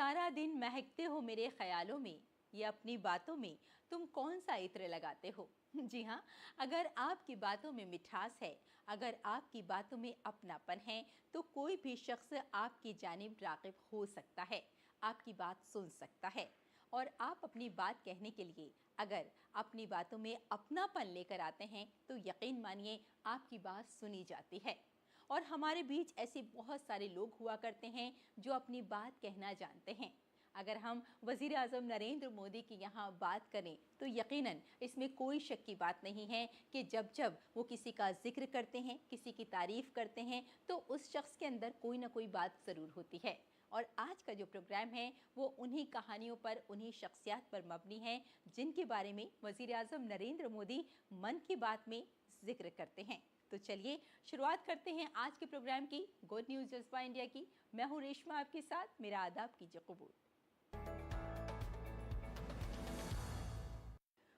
सारा दिन महकते हो मेरे ख्यालों में, ये अपनी बातों में तुम कौन सा इत्र लगाते हो। जी हाँ, अगर आपकी बातों में मिठास है, अगर आपकी बातों में अपनापन है, तो कोई भी शख्स आपकी जानिब राग़िब हो सकता है, आपकी बात सुन सकता है। और आप अपनी बात कहने के लिए अगर अपनी बातों में अपनापन लेकर आते हैं, तो यकीन मानिए आपकी बात सुनी जाती है। और हमारे बीच ऐसे बहुत सारे लोग हुआ करते हैं जो अपनी बात कहना जानते हैं। अगर हम वज़ीर आज़म नरेंद्र मोदी की यहाँ बात करें, तो यकीनन इसमें कोई शक की बात नहीं है कि जब जब वो किसी का जिक्र करते हैं, किसी की तारीफ़ करते हैं, तो उस शख्स के अंदर कोई ना कोई बात ज़रूर होती है। और आज का जो प्रोग्राम है वो उन्हीं कहानियों पर, उन्हीं शख्सियात पर मबनी है जिनके बारे में वज़ीर आज़म नरेंद्र मोदी मन की बात में जिक्र करते हैं। तो चलिए शुरुआत करते हैं आज के प्रोग्राम की, गुड न्यूज़ जज्बा इंडिया की। मैं हूँ रेशमा आपके साथ, मेरा आदाब कीजिए कबूल।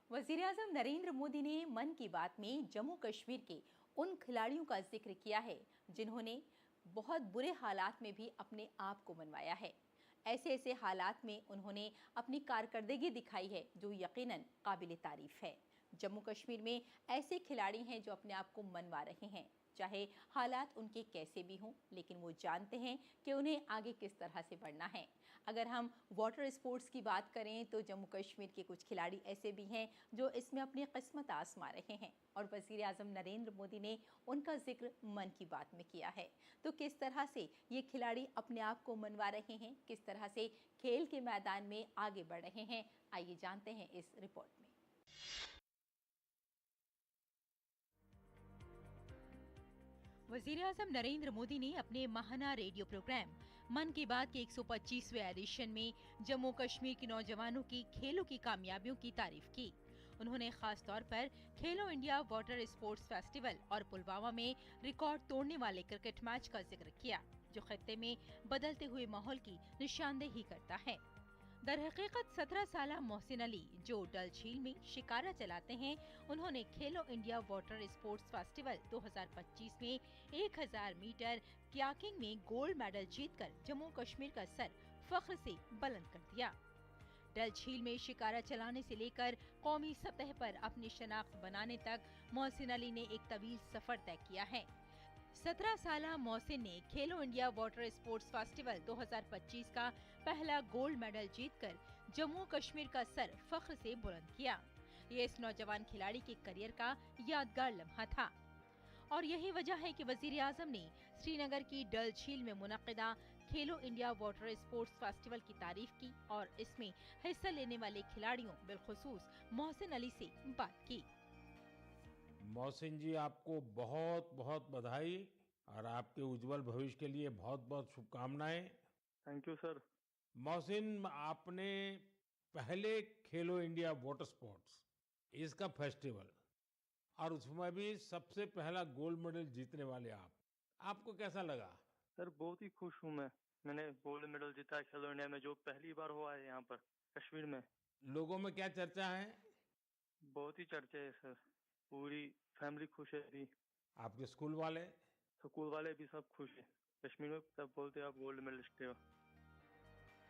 वज़ीर आज़म नरेंद्र मोदी ने मन की बात में जम्मू कश्मीर के उन खिलाड़ियों का जिक्र किया है जिन्होंने बहुत बुरे हालात में भी अपने आप को मनवाया है। ऐसे ऐसे हालात में उन्होंने अपनी कारकर्दगी दिखाई है जो यकीनन काबिल तारीफ़ है। जम्मू कश्मीर में ऐसे खिलाड़ी हैं जो अपने आप को मनवा रहे हैं, चाहे हालात उनके कैसे भी हों, लेकिन वो जानते हैं कि उन्हें आगे किस तरह से बढ़ना है। अगर हम वाटर स्पोर्ट्स की बात करें तो जम्मू कश्मीर के कुछ खिलाड़ी ऐसे भी हैं जो इसमें अपनी किस्मत आजमा रहे हैं और वज़ीर आज़म नरेंद्र मोदी ने उनका जिक्र मन की बात में किया है। तो किस तरह से ये खिलाड़ी अपने आप को मनवा रहे हैं, किस तरह से खेल के मैदान में आगे बढ़ रहे हैं, आइए जानते हैं इस रिपोर्ट में। वज़ीर आज़म नरेंद्र मोदी ने अपने माहाना रेडियो प्रोग्राम मन की बात के 125वें एडिशन में जम्मू कश्मीर के नौजवानों की खेलों की कामयाबियों की तारीफ की। उन्होंने खास तौर पर खेलो इंडिया वाटर स्पोर्ट्स फेस्टिवल और पुलवामा में रिकॉर्ड तोड़ने वाले क्रिकेट मैच का जिक्र किया, जो खत्ते में बदलते हुए माहौल की निशानदेही करता है। दरहकीकत 17 साला मोहसिन अली जो डल झील में शिकारा चलाते हैं, उन्होंने खेलो इंडिया वाटर स्पोर्ट्स फेस्टिवल 2025 में 1000 मीटर कयाकिंग में गोल्ड मेडल जीतकर जम्मू कश्मीर का सर फख्र से बुलंद कर दिया। डल झील में शिकारा चलाने से लेकर कौमी सतह पर अपनी शनाख्त बनाने तक मोहसिन अली ने एक तवील सफर तय किया है। 17 साला मोहसिन ने खेलो इंडिया वाटर स्पोर्ट्स फेस्टिवल 2025 का पहला गोल्ड मेडल जीतकर जम्मू कश्मीर का सर फख्र से बुलंद किया। ये इस नौजवान खिलाड़ी के करियर का यादगार लम्हा था और यही वजह है कि वजीर आजम ने श्रीनगर की डल झील में मुनक्किदा खेलो इंडिया वाटर स्पोर्ट्स फेस्टिवल की तारीफ की और इसमें हिस्सा लेने वाले खिलाड़ियों बिलखुसूस मोहसिन अली से बात की। मोहसिन जी, आपको बहुत बहुत बधाई और आपके उज्जवल भविष्य के लिए बहुत बहुत शुभकामनाएं। Thank you sir. मोहसिन, आपने पहले खेलो इंडिया वाटर स्पोर्ट्स इसका फेस्टिवल और उसमें भी सबसे पहला गोल्ड मेडल जीतने वाले आपको कैसा लगा? सर बहुत ही खुश हूँ मैंने गोल्ड मेडल जीता है खेलो इंडिया में, जो पहली बार हुआ है यहाँ पर कश्मीर में। लोगों में क्या चर्चा है? बहुत ही चर्चा है सर, पूरी फैमिली खुश है अभी। आपके स्कूल वाले? स्कूल वाले भी सब खुश है। कश्मीर में सब बोलते हैं आप गोल्ड मेडलिस्ट हो।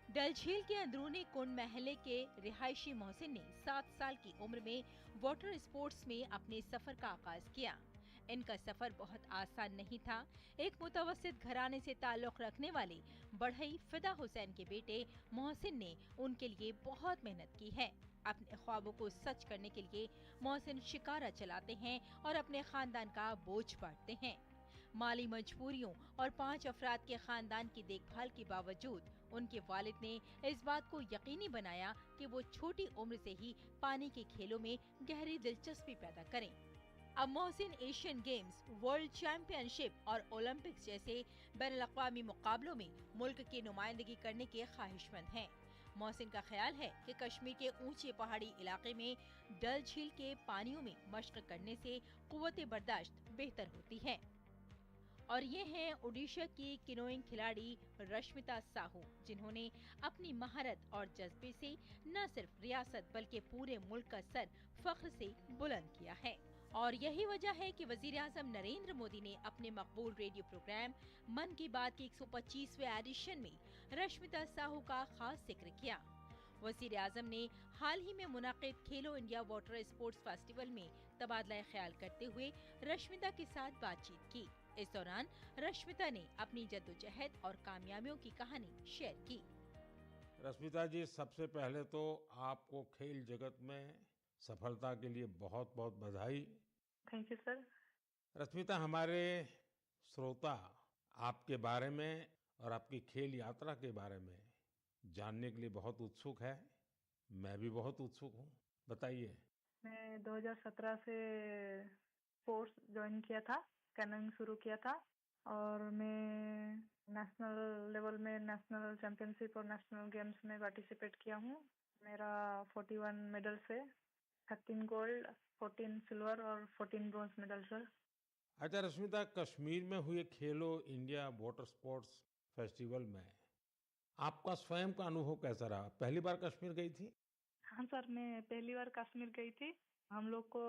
डल झील के अंदरूनी कुंड महले के रिहायशी मोहसिन ने 7 साल की उम्र में वाटर स्पोर्ट्स में अपने सफर का आगाज किया। इनका सफर बहुत आसान नहीं था। एक मुतवस्सित घराने से ताल्लुक रखने वाले बढ़ई फिदा हुसैन के बेटे मोहसिन ने उनके लिए बहुत मेहनत की है। अपने ख्वाबों को सच करने के लिए मोहसिन शिकारा चलाते हैं और अपने खानदान का बोझ बांटते हैं। माली मजबूरियों और 5 अफराद के खानदान की देखभाल के बावजूद उनके वालिद ने इस बात को यकीनी बनाया कि वो छोटी उम्र से ही पानी के खेलों में गहरी दिलचस्पी पैदा करें। अब Mohsin Asian games, world championship और ओलंपिक्स जैसे बैनुल-अक़वामी मुकाबलों में मुल्क की नुमाइंदगी करने के ख्वाहिशमंद हैं। मोहसिन का ख्याल है कि कश्मीर के ऊंचे पहाड़ी इलाके में डल झील के पानियों में मशक करने से कुव्वत बर्दाश्त बेहतर होती है। और ये हैं ओडिशा की किनोइंग खिलाड़ी रश्मिता साहू, जिन्होंने अपनी महारत और जज्बे से न सिर्फ रियासत बल्कि पूरे मुल्क का सर फख्र से बुलंद किया है। और यही वजह है कि वजीर-ए-आज़म नरेंद्र मोदी ने अपने मकबूल रेडियो प्रोग्राम मन की बात के 125वें एडिशन में रश्मिता साहू का खास जिक्र किया। वजीर-ए-आज़म ने हाल ही में मुनाकिद खेलो इंडिया वाटर स्पोर्ट्स फेस्टिवल में तबादला ख्याल करते हुए रश्मिता के साथ बातचीत की। इस दौरान रश्मिता ने अपनी जद्दोजहद और कामयाबियों की कहानी शेयर की। रश्मिता जी, सबसे पहले तो आपको खेल जगत में सफलता के लिए बहुत बहुत बधाई। Thank you sir. रश्मिता, हमारे श्रोता आपके बारे में और आपकी खेल यात्रा के बारे में जानने के लिए बहुत उत्सुक है। मैं भी बहुत उत्सुक हूँ, बताइए। मैं 2017 से कोर्स ज्वाइन किया था, कैनोइंग शुरू किया था और मैं नेशनल लेवल में नेशनल चैंपियनशिप और नेशनल गेम्स में पार्टिसिपेट किया हूँ। मेरा 41 मेडल्स है, 13 गोल्ड, 14 सिल्वर और 14 ब्रॉन्ज मेडल सर। अच्छा रश्मिता, कश्मीर में हुए खेलो इंडिया वाटर स्पोर्ट्स फेस्टिवल में आपका स्वयं का अनुभव कैसा रहा? पहली बार कश्मीर गई थी? हाँ सर, मैं पहली बार कश्मीर गई थी। हम लोग को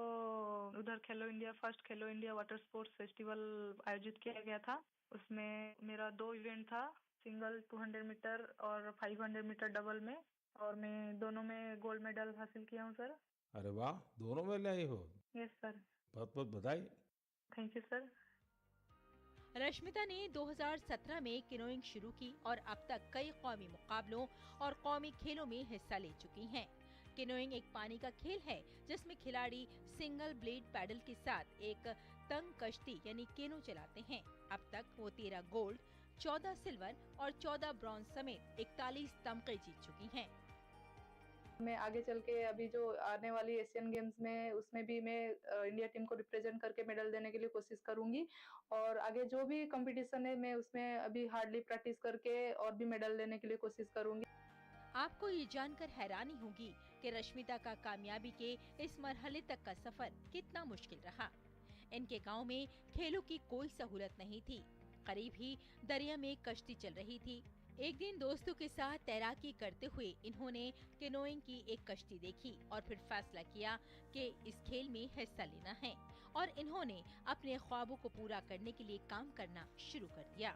उधर फर्स्ट खेलो इंडिया वाटर स्पोर्ट्स फेस्टिवल आयोजित किया गया था। उसमें मेरा 2 इवेंट था, सिंगल 200 मीटर और 500 मीटर डबल में, और मैं दोनों में गोल्ड मेडल हासिल किया हूँ सर। अरे वाह, दोनों में ले आई हो। Yes sir. बहुत बहुत बधाई। Thank you sir. रश्मिता ने 2017 में किनोइंग शुरू की और अब तक कई कौमी मुकाबलों और कौमी खेलों में हिस्सा ले चुकी हैं। किनोइंग एक पानी का खेल है जिसमें खिलाड़ी सिंगल ब्लेड पैडल के साथ एक तंग कश्ती यानी केनो चलाते हैं। अब तक वो 13 गोल्ड, 14 सिल्वर और 14 ब्रॉन्ज समेत 41 तमगे जीत चुकी हैं। मैं आगे चल के अभी जो आने वाली एशियन गेम्स में उसमें भी मैं इंडिया टीम को रिप्रेजेंट करके मेडल देने के लिए कोशिश करूंगी और आगे जो भी कंपटीशन है मैं उसमें अभी हार्डली प्रैक्टिस करके और भी मेडल लेने के लिए कोशिश करूंगी। आपको ये जानकर हैरानी होगी कि रश्मिता का कामयाबी के इस मरहले तक का सफर कितना मुश्किल रहा। इनके गांव में खेलों की कोई सहूलत नहीं थी। करीब ही दरिया में कश्ती चल रही थी। एक दिन दोस्तों के साथ तैराकी करते हुए इन्होंने कैनोइंग की एक कश्ती देखी और फिर फैसला किया कि इस खेल में हिस्सा लेना है और इन्होंने अपने ख्वाबों को पूरा करने के लिए काम करना शुरू कर दिया।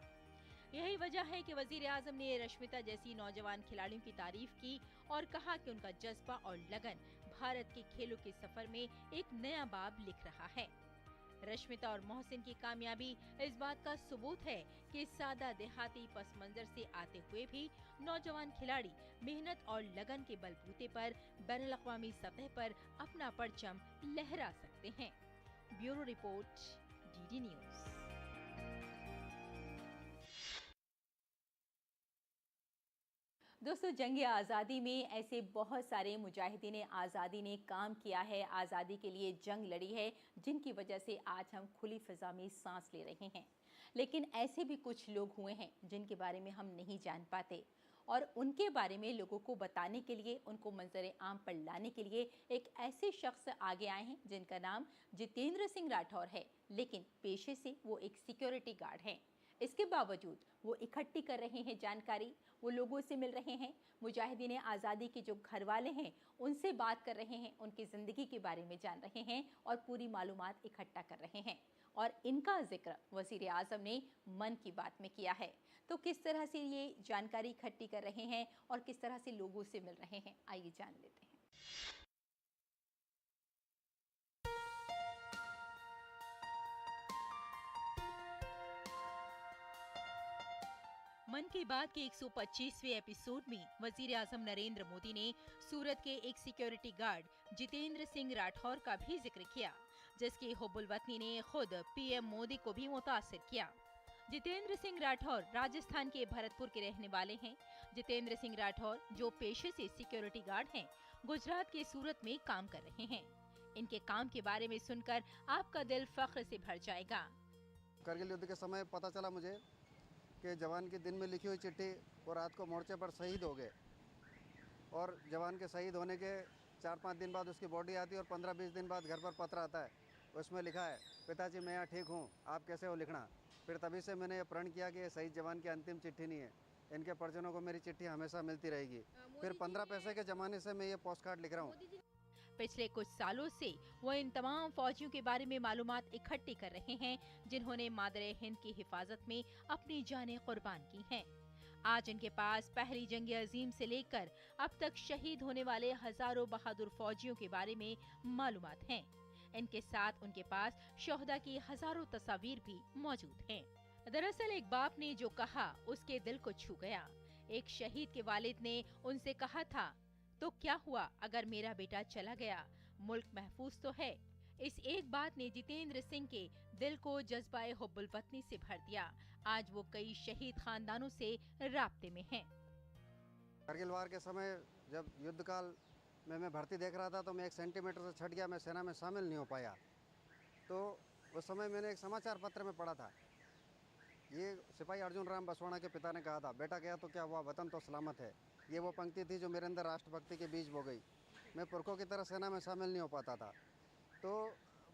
यही वजह है कि वजीर-ए-आज़म ने रश्मिता जैसी नौजवान खिलाड़ियों की तारीफ की और कहा कि उनका जज्बा और लगन भारत के खेलों के सफर में एक नया बाब लिख रहा है। रश्मिता और मोहसिन की कामयाबी इस बात का सबूत है कि सादा देहाती पस मंजर से आते हुए भी नौजवान खिलाड़ी मेहनत और लगन के बलबूते पर बैनुल-अक़वामी सतह पर अपना परचम लहरा सकते हैं। Bureau report, DD news. दोस्तों, जंग आज़ादी में ऐसे बहुत सारे मुजाहिदीन आज़ादी ने काम किया है, आज़ादी के लिए जंग लड़ी है, जिनकी वजह से आज हम खुली फ़िज़ा में सांस ले रहे हैं। लेकिन ऐसे भी कुछ लोग हुए हैं जिनके बारे में हम नहीं जान पाते और उनके बारे में लोगों को बताने के लिए, उनको मंजर आम पर लाने के लिए एक ऐसे शख्स आगे आए हैं जिनका नाम जितेंद्र सिंह राठौर है, लेकिन पेशे से वो एक सिक्योरिटी गार्ड हैं। इसके बावजूद वो इकट्ठी कर रहे हैं जानकारी, वो लोगों से मिल रहे हैं, मुजाहिदीन आज़ादी के जो घर वाले हैं उनसे बात कर रहे हैं, उनकी ज़िंदगी के बारे में जान रहे हैं और पूरी मालूमात इकट्ठा कर रहे हैं। और इनका जिक्र वज़ीर-ए-आज़म ने मन की बात में किया है। तो किस तरह से ये जानकारी इकट्ठी कर रहे हैं और किस तरह से लोगों से मिल रहे हैं, आइए जान लेते हैं। मन की बात के 125वें एपिसोड में वजीर-ए-आज़म नरेंद्र मोदी ने सूरत के एक सिक्योरिटी गार्ड जितेंद्र सिंह राठौर का भी जिक्र किया, जिसकी हुब्बुल वतनी ने खुद पीएम मोदी को भी मुतासिर किया। जितेंद्र सिंह राठौर राजस्थान के भरतपुर के रहने वाले हैं। जितेंद्र सिंह राठौर, जो पेशे से सिक्योरिटी गार्ड हैं, गुजरात के सूरत में काम कर रहे हैं। इनके काम के बारे में सुनकर आपका दिल फख्र से भर जाएगा। करगिल युद्ध के समय पता चला मुझे कि जवान की दिन में लिखी हुई चिट्ठी वो रात को मोर्चे पर शहीद हो गए और जवान के शहीद होने के 4-5 दिन बाद उसकी बॉडी आती है और 15-20 दिन बाद घर पर पत्र आता है। उसमें लिखा है, पिताजी मैं यहाँ ठीक हूँ, आप कैसे हो, लिखना। फिर तभी से मैंने ये प्रण किया कि ये शहीद जवान की अंतिम चिट्ठी नहीं है, इनके परिजनों को मेरी चिट्ठी हमेशा मिलती रहेगी। फिर 15 पैसे के ज़माने से मैं ये पोस्ट कार्ड लिख रहा हूँ। पिछले कुछ सालों से वो इन तमाम फौजियों के बारे में मालूमात इकट्ठी कर रहे हैं जिन्होंने मादरे हिंद की हिफाजत में अपनी जानें कुर्बान की हैं। आज इनके पास पहली जंग अजीम से लेकर अब तक शहीद होने वाले हजारों बहादुर फौजियों के बारे में मालूमात हैं। इनके साथ उनके पास शोहदा की हजारों तस्वीर भी मौजूद हैं। दरअसल एक बाप ने जो कहा उसके दिल को छू गया। एक शहीद के वालिद ने उनसे कहा था, तो क्या हुआ अगर मेरा बेटा चला गया, मुल्क महफूज तो है। इस एक बात ने जितेंद्र सिंह के दिल को जज्बाए हुब्बुल वतनी से भर दिया। आज वो कई शहीद खानदानों से राब्ते में हैं। कारगिल वार के समय जब युद्ध काल में मैं भर्ती देख रहा था तो मैं 1 सेंटीमीटर से छट गया, मैं सेना में शामिल नहीं हो पाया। तो उस समय मैंने एक समाचार पत्र में पढ़ा था, ये सिपाही अर्जुन राम बसवाना के पिता ने कहा था, बेटा गया तो क्या हुआ, वतन तो सलामत है। ये वो पंक्ति थी जो मेरे अंदर राष्ट्रभक्ति के बीज बो गई। मैं पुरखों की तरह सेना में शामिल नहीं हो पाता था, तो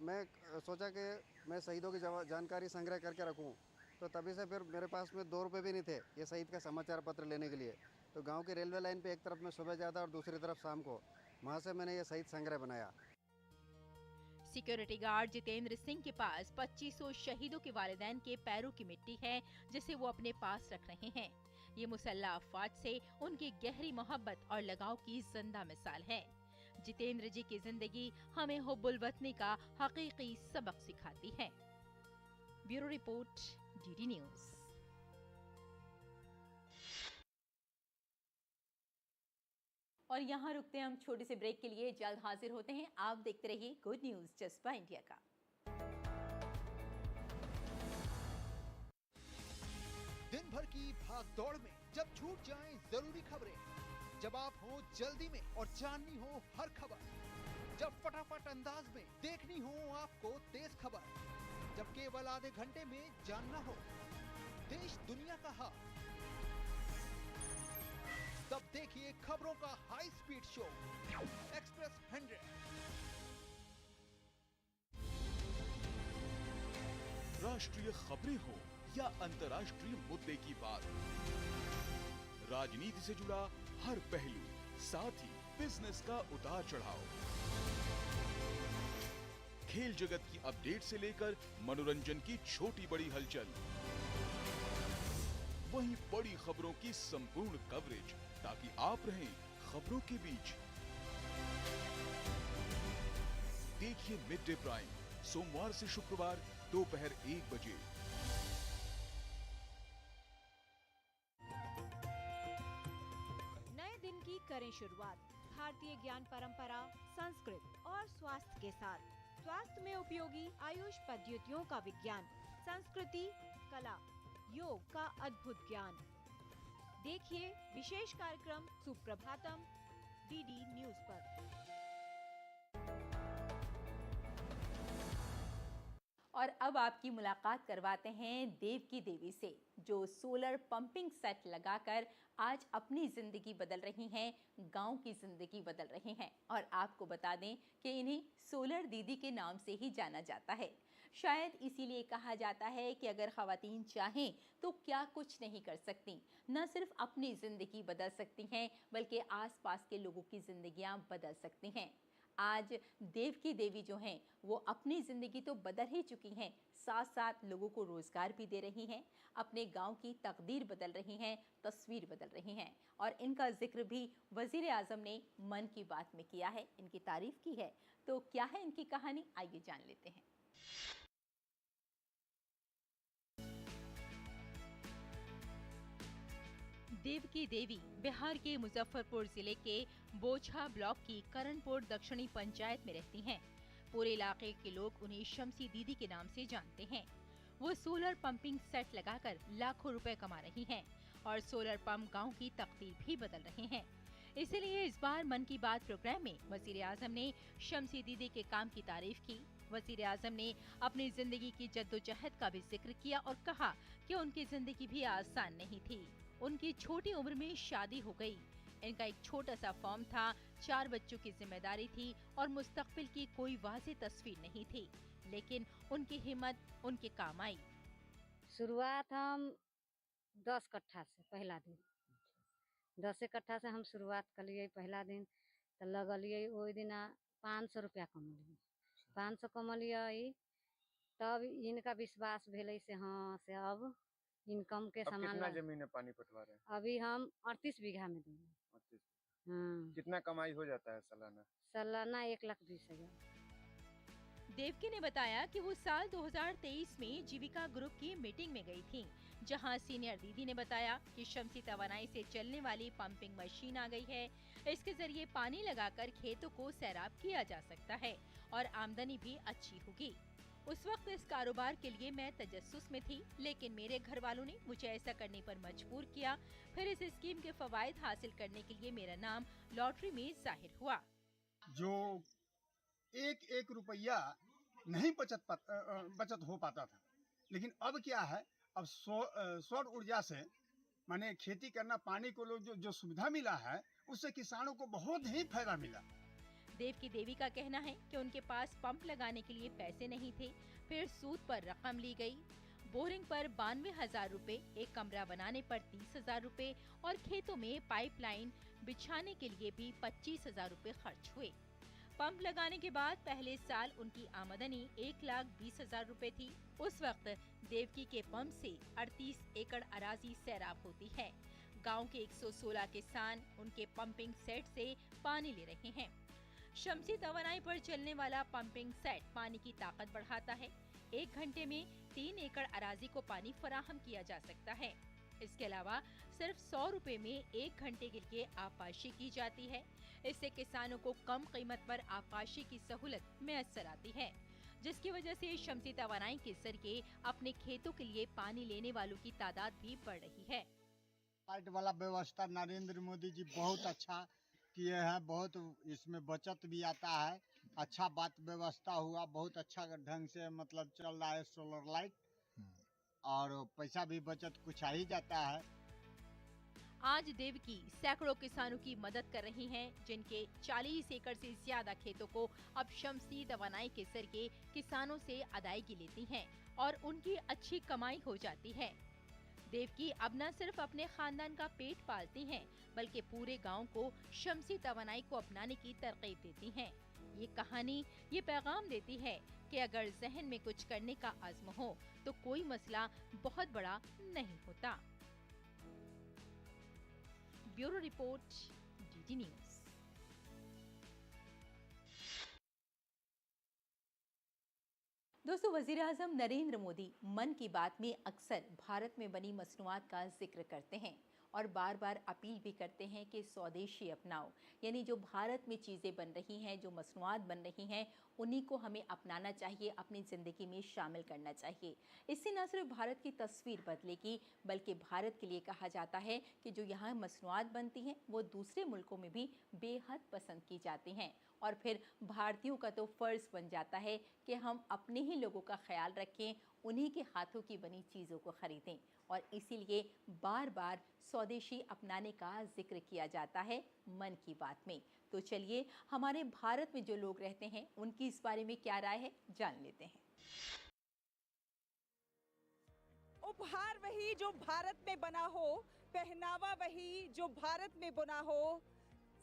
मैं सोचा कि मैं शहीदों की जानकारी संग्रह करके रखूं। तो तभी से फिर मेरे पास में 2 रुपये भी नहीं थे ये शहीद का समाचार पत्र लेने के लिए। तो गांव की रेलवे लाइन पे एक तरफ मैं सुबह जाता और दूसरी तरफ शाम को, वहाँ से मैंने ये शहीद संग्रह बनाया। सिक्योरिटी गार्ड जितेंद्र सिंह के पास 2500 शहीदों के वालिदैन के पैरों की मिट्टी है जिसे वो अपने पास रख रहे हैं। ये मुसल्ला अफवाज से उनकी गहरी मोहब्बत और लगाव की जिंदा मिसाल है। जितेंद्र जी की जिंदगी हमें हुब्बुल वतनी का हकीकी सबक सिखाती है। Bureau report, DD news. और यहाँ रुकते हैं हम छोटे से ब्रेक के लिए, जल्द हाजिर होते हैं। आप देखते रहिए गुड न्यूज जज्बा इंडिया का। दिन भर की भाग दौड़ में जब छूट जाएं जरूरी खबरें, जब आप हो जल्दी में और जाननी हो हर खबर, जब फटाफट अंदाज में देखनी हो आपको तेज खबर, जब केवल आधे घंटे में जानना हो देश दुनिया का हाल, तब देखिए खबरों का हाई स्पीड शो एक्सप्रेस 100। राष्ट्रीय खबरें हो या अंतर्राष्ट्रीय मुद्दे की बात, राजनीति से जुड़ा हर पहलू, साथ ही बिजनेस का उतार चढ़ाव, खेल जगत की अपडेट से लेकर मनोरंजन की छोटी बड़ी हलचल, वहीं बड़ी खबरों की संपूर्ण कवरेज, ताकि आप रहें खबरों के बीच। देखिए मिड डे प्राइम सोमवार से शुक्रवार दोपहर 1 बजे। नए दिन की करें शुरुआत भारतीय ज्ञान परंपरा, संस्कृत और स्वास्थ्य के साथ। स्वास्थ्य में उपयोगी आयुष पद्धतियों का विज्ञान, संस्कृति, कला, योग का अद्भुत ज्ञान। देखिए विशेष कार्यक्रम सुप्रभातम डीडी न्यूज पर। और अब आपकी मुलाकात करवाते हैं देव की देवी से, जो सोलर पंपिंग सेट लगाकर आज अपनी जिंदगी बदल रही हैं, गांव की जिंदगी बदल रही हैं। और आपको बता दें कि इन्हें सोलर दीदी के नाम से ही जाना जाता है। शायद इसीलिए कहा जाता है कि अगर ख़वातीन चाहें तो क्या कुछ नहीं कर सकती। न सिर्फ अपनी ज़िंदगी बदल सकती हैं बल्कि आसपास के लोगों की ज़िंदगियां बदल सकती हैं। आज देव की देवी जो हैं वो अपनी ज़िंदगी तो बदल ही चुकी हैं, साथ साथ लोगों को रोज़गार भी दे रही हैं, अपने गांव की तकदीर बदल रही हैं, तस्वीर बदल रही हैं। और इनका जिक्र भी वज़ीर आज़म ने मन की बात में किया है, इनकी तारीफ़ की है। तो क्या है इनकी कहानी, आइए जान लेते हैं। देव की देवी बिहार के मुजफ्फरपुर जिले के बोछा ब्लॉक की करणपुर दक्षिणी पंचायत में रहती हैं। पूरे इलाके के लोग उन्हें शमसी दीदी के नाम से जानते हैं। वो सोलर पंपिंग सेट लगाकर लाखों रुपए कमा रही हैं और सोलर पंप गांव की तकदीर भी बदल रहे हैं। इसलिए इस बार मन की बात प्रोग्राम में वज़ीर आज़म ने शमसी दीदी के काम की तारीफ की। वज़ीर आज़म ने अपनी जिंदगी की जद्दोजहद का भी जिक्र किया और कहा कि उनकी जिंदगी भी आसान नहीं थी। उनकी छोटी उम्र में शादी हो गई। इनका एक छोटा सा फॉर्म था, 4 बच्चों की जिम्मेदारी थी और मुस्तकबिल की कोई वाज़ेह तस्वीर नहीं थी, लेकिन उनकी हिम्मत उनके काम आई। शुरुआत हम 10 कट्ठा से, पहला दिन 10 कट्ठा से हम शुरुआत कलिए। पहला दिन तो लगलिए ओहि दिना 500 रुपया कमलिए। 500 कमलिए, तब इनका विश्वास भेलै से हाँ से अब इनकम के अब सामान कितना जमीन है पानी पटवा रहे हैं? अभी हम 38 बीघा में देंगे। 38। हाँ। कितना कमाई हो जाता है सालाना? सालाना 1,20,000। देवकी ने बताया कि वो साल 2023 में जीविका ग्रुप की मीटिंग में गई थी, जहां सीनियर दीदी ने बताया कि शमसी तवानाई से चलने वाली पंपिंग मशीन आ गई है। इसके जरिए पानी लगाकर खेतों को सैराब किया जा सकता है और आमदनी भी अच्छी होगी। उस वक्त इस कारोबार के लिए मैं तजस्सुस में थी, लेकिन मेरे घर वालों ने मुझे ऐसा करने पर मजबूर किया। फिर इस स्कीम के फवायद हासिल करने के लिए मेरा नाम लॉटरी में जाहिर हुआ। जो एक रुपया नहीं बचत हो पाता था, लेकिन अब क्या है, अब सौर ऊर्जा से माने खेती करना, पानी को जो सुविधा मिला है, उससे किसानों को बहुत ही फायदा मिला। देवी का कहना है कि उनके पास पंप लगाने के लिए पैसे नहीं थे, फिर सूद पर रकम ली गई। बोरिंग पर 92,000 रुपए, एक कमरा बनाने पर 30,000 रुपए और खेतों में पाइपलाइन बिछाने के लिए भी 25,000 रुपए खर्च हुए। पंप लगाने के बाद पहले साल उनकी आमदनी 1,20,000 रुपए थी। उस वक्त देवकी के पंप से 38 एकड़ अराजी सैराब होती है। गांव के 116 किसान उनके पंपिंग सेट से पानी ले रहे हैं। शमसी तवानाई पर चलने वाला पंपिंग सेट पानी की ताकत बढ़ाता है। 1 घंटे में 3 एकड़ अराजी को पानी फराहम किया जा सकता है। इसके अलावा सिर्फ 100 रुपए में 1 घंटे के लिए आपाशी की जाती है। इससे किसानों को कम कीमत पर आपाशी की सहूलत मैसर आती है, जिसकी वजह से शमसी तवानाई के जरिए अपने खेतों के लिए पानी लेने वालों की तादाद भी बढ़ रही है। पाइप वाला व्यवस्था नरेंद्र मोदी जी बहुत अच्छा किए हैं, बहुत इसमें बचत भी आता है। अच्छा बात व्यवस्था हुआ, बहुत अच्छा ढंग से मतलब चल रहा है सोलर लाइट, और पैसा भी बचत कुछ आ ही जाता है। आज देवकी सैकड़ों किसानों की मदद कर रही हैं, जिनके 40 एकड़ से ज्यादा खेतों को अब शमसी तवानाई के जरिए किसानों से अदायगी लेती हैं और उनकी अच्छी कमाई हो जाती है। देवकी अब न सिर्फ अपने खानदान का पेट पालती हैं, बल्कि पूरे गांव को शमसी तवानाई को अपनाने की तरकीब देती हैं। ये कहानी ये पैगाम देती है कि अगर जहन में कुछ करने का अज़्म हो तो कोई मसला बहुत बड़ा नहीं होता। Bureau report, DD news. दोस्तों, वज़ीर आज़म नरेंद्र मोदी मन की बात में अक्सर भारत में बनी मसनूआत का जिक्र करते हैं और बार बार अपील भी करते हैं कि स्वदेशी अपनाओ, यानी जो भारत में चीज़ें बन रही हैं, जो मसनूआत बन रही हैं, उन्हीं को हमें अपनाना चाहिए, अपनी ज़िंदगी में शामिल करना चाहिए। इससे न सिर्फ भारत की तस्वीर बदलेगी, बल्कि भारत के लिए कहा जाता है कि जो यहाँ मसनूआत बनती हैं वो दूसरे मुल्कों में भी बेहद पसंद की जाती हैं, और फिर भारतीयों का तो फ़र्ज़ बन जाता है कि हम अपने ही लोगों का ख्याल रखें, उन्हीं के हाथों की बनी चीज़ों को ख़रीदें, और इसीलिए बार बार स्वदेशी अपनाने का जिक्र किया जाता है मन की बात में। तो चलिए हमारे भारत में जो लोग रहते हैं उनकी इस बारे में क्या राय है, जान लेते हैं। उपहार वही जो भारत में बना हो, पहनावा वही जो भारत में बुना हो,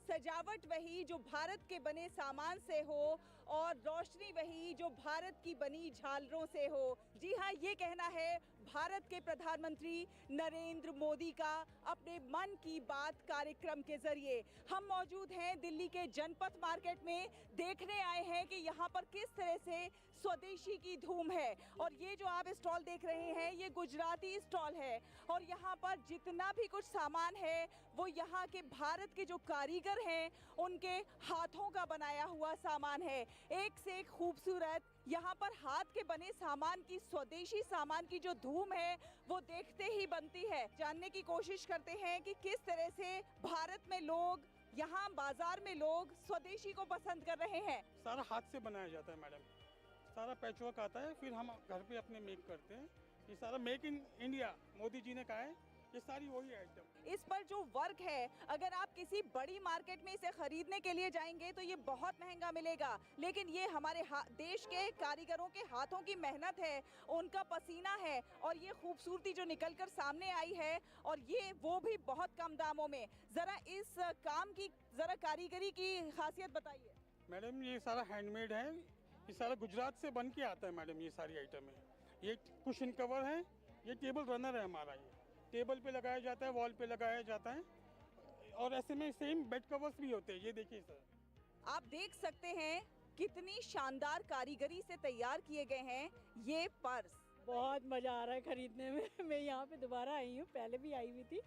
सजावट वही जो भारत के बने सामान से हो, और रोशनी वही जो भारत की बनी झालरों से हो। जी हाँ, ये कहना है भारत के प्रधानमंत्री नरेंद्र मोदी का अपने मन की बात कार्यक्रम के जरिए। हम मौजूद हैं दिल्ली के जनपथ मार्केट में, देखने आए हैं कि यहाँ पर किस तरह से स्वदेशी की धूम है। और ये जो आप स्टॉल देख रहे हैं ये गुजराती स्टॉल है, और यहाँ पर जितना भी कुछ सामान है वो यहाँ के भारत के जो कारीगर हैं उनके हाथों का बनाया हुआ सामान है। एक से एक खूबसूरत यहाँ पर हाथ के बने सामान की, स्वदेशी सामान की जो धूम है वो देखते ही बनती है। जानने की कोशिश करते हैं कि किस तरह से भारत में लोग, यहाँ बाजार में लोग स्वदेशी को पसंद कर रहे हैं। सारा हाथ से बनाया जाता है मैडम, सारा पैचवर्क आता है, फिर हम घर पे अपने मेक करते हैं। ये सारा make in India Modi ji ने कहा है, ये सारी वही आइटम। इस पर जो वर्क है, अगर आप किसी बड़ी मार्केट में इसे खरीदने के लिए जाएंगे तो ये बहुत महंगा मिलेगा, लेकिन ये हमारे देश के कारीगरों के हाथों की मेहनत है, उनका पसीना है, और ये खूबसूरती जो निकलकर सामने आई है, और ये वो भी बहुत कम दामों में। जरा इस काम की, जरा कारीगरी की खासियत बताइए। मैडम ये सारा हैंडमेड है, ये सारा गुजरात से बन के आता है मैडम। ये सारी आइटम है, ये कुशन कवर है, ये टेबल रनर है हमारा। ये टेबल पे लगाया जाता है, वॉल पे लगाया जाता है, और ऐसे में सेम बेड कवर्स भी होते हैं। ये देखिए सर, आप देख सकते हैं कितनी शानदार कारीगरी से तैयार किए गए हैं ये पर्स। बहुत मज़ा आ रहा है खरीदने में। मैं यहाँ पे दोबारा आई हूँ, पहले भी आई हुई थी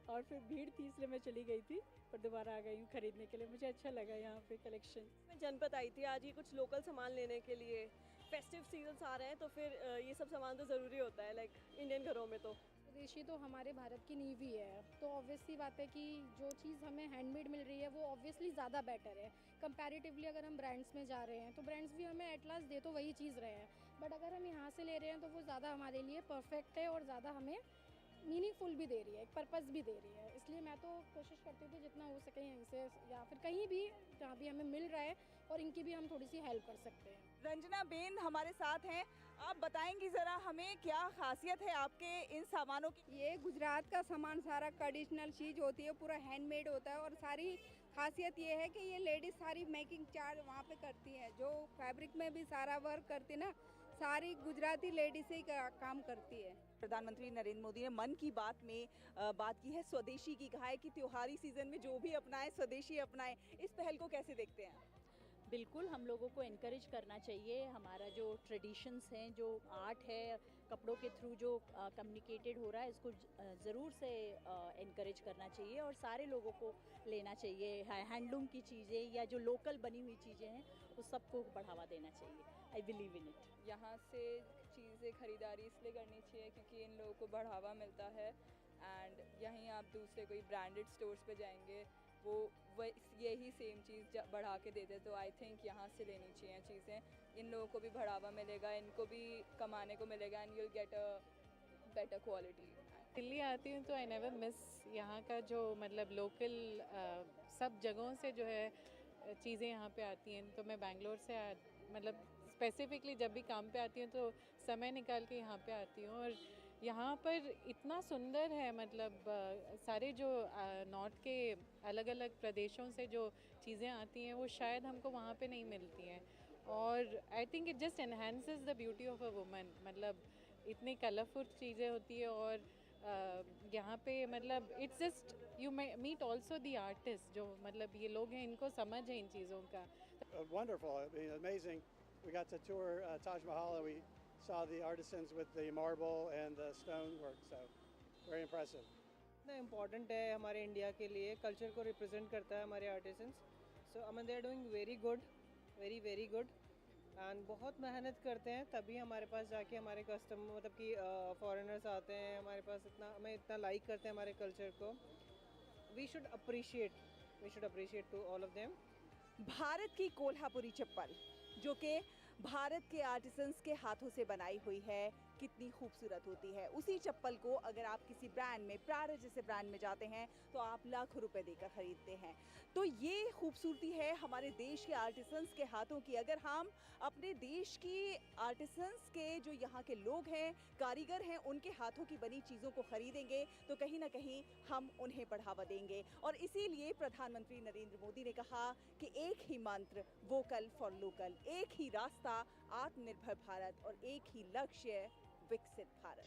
और फिर भीड़ थी इसलिए मैं चली गई थी, पर दोबारा आ गई हूँ खरीदने के लिए। मुझे अच्छा लगा यहाँ पे कलेक्शन। मैं जनपद आई थी आज ही कुछ लोकल सामान लेने के लिए। फेस्टिव सीजन्स आ रहे हैं तो फिर ये सब सामान तो ज़रूरी होता है, लाइक इंडियन घरों में। तो स्वदेशी तो हमारे भारत की नींव ही है, तो ऑब्वियसली बात है कि जो चीज़ हमें हैंडमेड मिल रही है वो ऑब्वियसली ज़्यादा बेटर है कंपैरेटिवली। अगर हम ब्रांड्स में जा रहे हैं तो ब्रांड्स भी हमें एट लास्ट दे तो वही चीज़ रहे हैं, बट अगर हम यहाँ से ले रहे हैं तो वो ज़्यादा हमारे लिए परफेक्ट है और ज़्यादा हमें मीनिंगफुल भी दे रही है, एक पर्पस भी दे रही है। इसलिए मैं तो कोशिश करती हूँ कि जितना हो सके यहीं से या फिर कहीं भी जहाँ भी हमें मिल रहा है और इनकी भी हम थोड़ी सी हेल्प कर सकते हैं। रंजना बेन हमारे साथ हैं, आप बताएंगी ज़रा हमें क्या खासियत है आपके इन सामानों की? ये गुजरात का सामान सारा ट्रेडिशनल चीज़ होती है, पूरा हैंडमेड होता है और सारी खासियत ये है कि ये लेडीज़ सारी मेकिंग चार्ज वहाँ पे करती हैं। जो फैब्रिक में भी सारा वर्क करती है ना, सारी गुजराती लेडीज ही काम करती है। प्रधानमंत्री नरेंद्र मोदी ने मन की बात में बात की है स्वदेशी की, कहा है कि त्योहारी सीजन में जो भी अपनाए स्वदेशी अपनाए। इस पहल को कैसे देखते हैं? बिल्कुल, हम लोगों को इनकरेज करना चाहिए। हमारा जो ट्रेडिशंस हैं, जो आर्ट है, कपड़ों के थ्रू जो कम्युनिकेटेड हो रहा है, इसको ज़रूर से इनकरेज करना चाहिए और सारे लोगों को लेना चाहिए। हैंडलूम की चीज़ें या जो लोकल बनी हुई चीज़ें हैं उस सबको बढ़ावा देना चाहिए। I believe in it. यहाँ से चीज़ें खरीदारी इसलिए करनी चाहिए क्योंकि इन लोगों को बढ़ावा मिलता है, एंड यहीं आप दूसरे कोई ब्रांडेड स्टोर्स पे जाएंगे वो यही सेम चीज़ बढ़ा के देते, तो आई थिंक यहाँ से लेनी चाहिए चीज़ें। इन लोगों को भी बढ़ावा मिलेगा, इनको भी कमाने को मिलेगा, and you'll get a better quality. Delhi आती हूँ तो आई नेवर मिस यहाँ का जो मतलब लोकल सब जगहों से जो है चीज़ें यहाँ पे आती हैं। तो मैं बैंगलोर से मतलब स्पेसिफिकली जब भी काम पे आती हूँ तो समय निकाल के यहाँ पे आती हूँ, और यहाँ पर इतना सुंदर है। मतलब सारे जो नॉर्थ के अलग अलग प्रदेशों से जो चीज़ें आती हैं वो शायद हमको वहाँ पे नहीं मिलती हैं, और I think it just enhances the beauty of a woman. मतलब इतनी कलरफुल चीज़ें होती है, और यहाँ पे मतलब it's just you meet also the artist जो मतलब ये लोग हैं, इनको समझ है इन चीज़ों का। Wonderful, I mean, amazing. We got to tour Taj Mahal and we saw the artisans with the marble and the stone work, so very impressive. इतना इम्पोर्टेंट है हमारे इंडिया के लिए, कल्चर को रिप्रेजेंट करता है हमारे artisans. So I mean they are doing very good, very very good, and बहुत मेहनत करते हैं तभी हमारे पास जाके हमारे कस्टमर मतलब कि फॉरेनर्स आते हैं हमारे पास, इतना हमें इतना लाइक करते हैं हमारे कल्चर को। We should appreciate to all of them. Bharat की कोल्हापुरी चप्पल जो कि भारत के आर्टिसंस के हाथों से बनाई हुई है, कितनी खूबसूरत होती है। उसी चप्पल को अगर आप किसी ब्रांड में, प्रारा जैसे ब्रांड में जाते हैं तो आप लाखों रुपए देकर खरीदते हैं। तो ये खूबसूरती है हमारे देश के आर्टिसंस के हाथों की। अगर हम अपने देश की आर्टिसंस के जो यहाँ के लोग हैं, कारीगर हैं, उनके हाथों की बनी चीज़ों को खरीदेंगे तो कहीं ना कहीं हम उन्हें बढ़ावा देंगे। और इसीलिए प्रधानमंत्री नरेंद्र मोदी ने कहा कि एक ही मंत्र, वोकल फॉर लोकल, एक ही रास्ता, आत्मनिर्भर भारत, और एक ही लक्ष्य, विकसित भारत।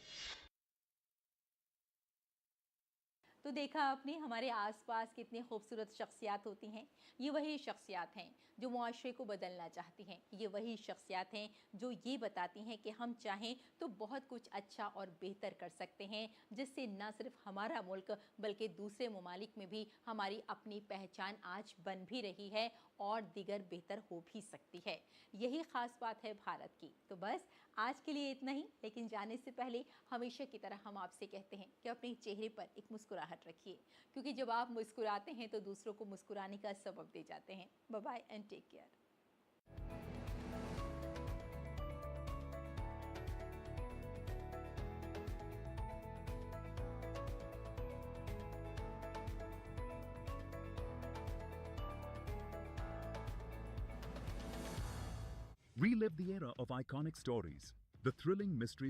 तो देखा आपने हमारे आसपास कितनी खूबसूरत शख्सियात होती हैं। ये वही शख्सियात हैं जो मुआशरे को बदलना चाहती हैं। ये वही शख्सियात हैं जो ये बताती हैं कि हम चाहें तो बहुत कुछ अच्छा और बेहतर कर सकते हैं, जिससे न सिर्फ हमारा मुल्क बल्कि दूसरे ममालिक में भी हमारी अपनी पहचान आज बन भी रही है और दिगर बेहतर हो भी सकती है। यही ख़ास बात है भारत की। तो बस आज के लिए इतना ही, लेकिन जाने से पहले हमेशा की तरह हम आपसे कहते हैं कि अपने चेहरे पर एक मुस्कुराहट रखिए, क्योंकि जब आप मुस्कुराते हैं तो दूसरों को मुस्कुराने का सबब दे जाते हैं। Bye bye and take care. Relive the era of iconic stories, the thrilling mystery